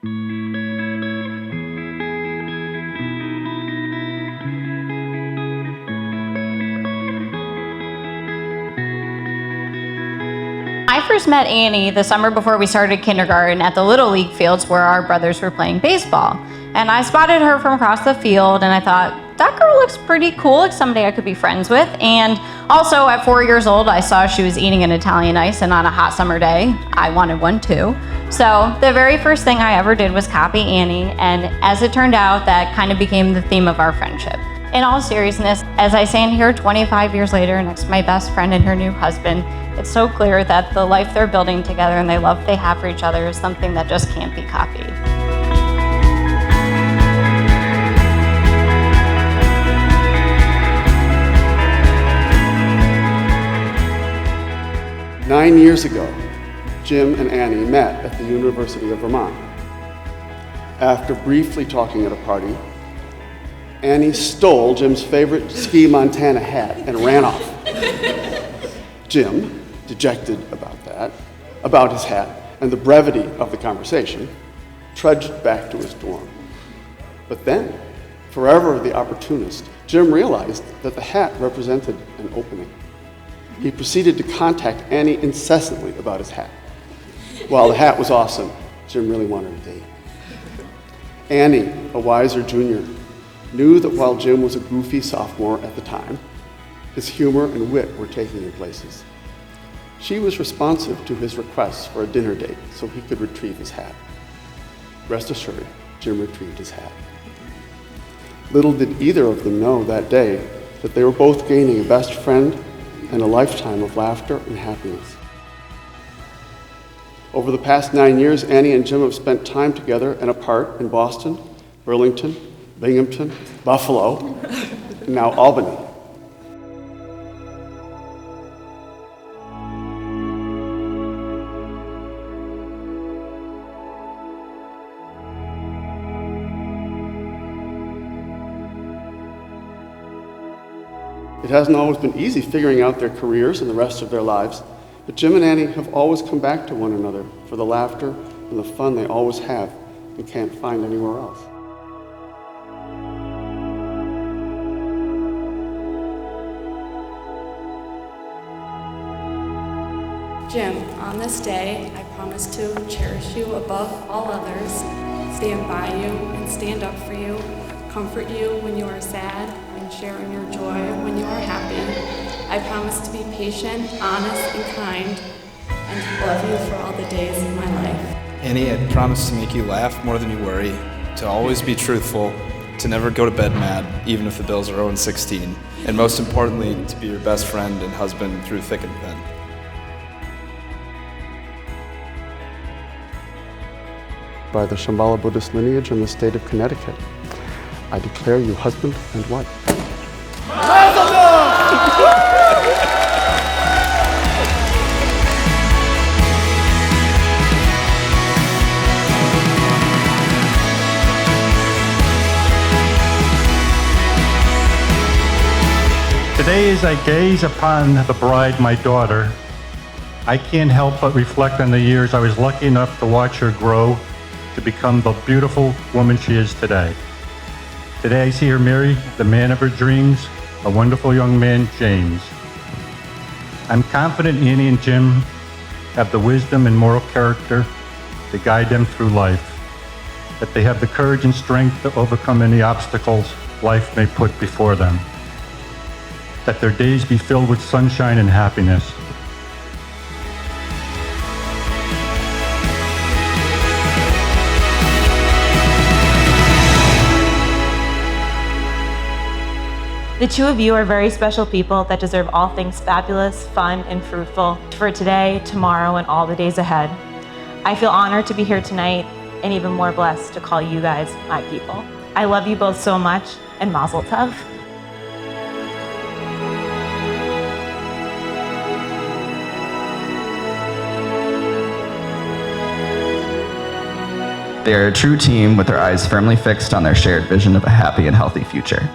I first met Annie the summer before we started kindergarten at the Little League fields where our brothers were playing baseball. And I spotted her from across the field and I thought, that girl looks pretty cool, like somebody I could be friends with. And also at 4 years old, I saw she was eating an Italian ice, and on a hot summer day, I wanted one too. So the very first thing I ever did was copy Annie, and as it turned out, that kind of became the theme of our friendship. In all seriousness, as I stand here 25 years later next to my best friend and her new husband, it's so clear that the life they're building together and the love they have for each other is something that just can't be copied. Nine years ago, Jim and Annie met at the University of Vermont. After briefly talking at a party, Annie stole Jim's favorite Ski Montana hat and ran off. Jim, dejected about his hat and the brevity of the conversation, trudged back to his dorm. But then, forever the opportunist, Jim realized that the hat represented an opening. He proceeded to contact Annie incessantly about his hat. While the hat was awesome, Jim really wanted a date. Annie, a wiser junior, knew that while Jim was a goofy sophomore at the time, his humor and wit were taking him places. She was responsive to his requests for a dinner date so he could retrieve his hat. Rest assured, Jim retrieved his hat. Little did either of them know that day that they were both gaining a best friend and a lifetime of laughter and happiness. Over the past 9 years, Annie and Jim have spent time together and apart in Boston, Burlington, Binghamton, Buffalo, and now Albany. It hasn't always been easy figuring out their careers and the rest of their lives, but Jim and Annie have always come back to one another for the laughter and the fun they always have and can't find anywhere else. Jim, on this day, I promise to cherish you above all others, stand by you and stand up for you, comfort you when you are sad, and share in your joy when you are happy. I promise to be patient, honest, and kind, and to love you for all the days of my life. Annie, I promise to make you laugh more than you worry, to always be truthful, to never go to bed mad, even if the Bills are 0-16, and most importantly, to be your best friend and husband through thick and thin. By the Shambhala Buddhist lineage in the state of Connecticut, I declare you husband and wife. Today, as I gaze upon the bride, my daughter, I can't help but reflect on the years I was lucky enough to watch her grow to become the beautiful woman she is today. Today I see her marry the man of her dreams, a wonderful young man, James. I'm confident Annie and Jim have the wisdom and moral character to guide them through life, that they have the courage and strength to overcome any obstacles life may put before them, that their days be filled with sunshine and happiness. The two of you are very special people that deserve all things fabulous, fun, and fruitful for today, tomorrow, and all the days ahead. I feel honored to be here tonight and even more blessed to call you guys my people. I love you both so much, and mazel tov. They are a true team with their eyes firmly fixed on their shared vision of a happy and healthy future.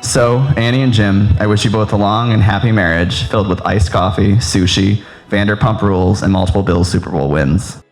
So, Annie and Jim, I wish you both a long and happy marriage filled with iced coffee, sushi, Vanderpump Rules, and multiple Bills Super Bowl wins.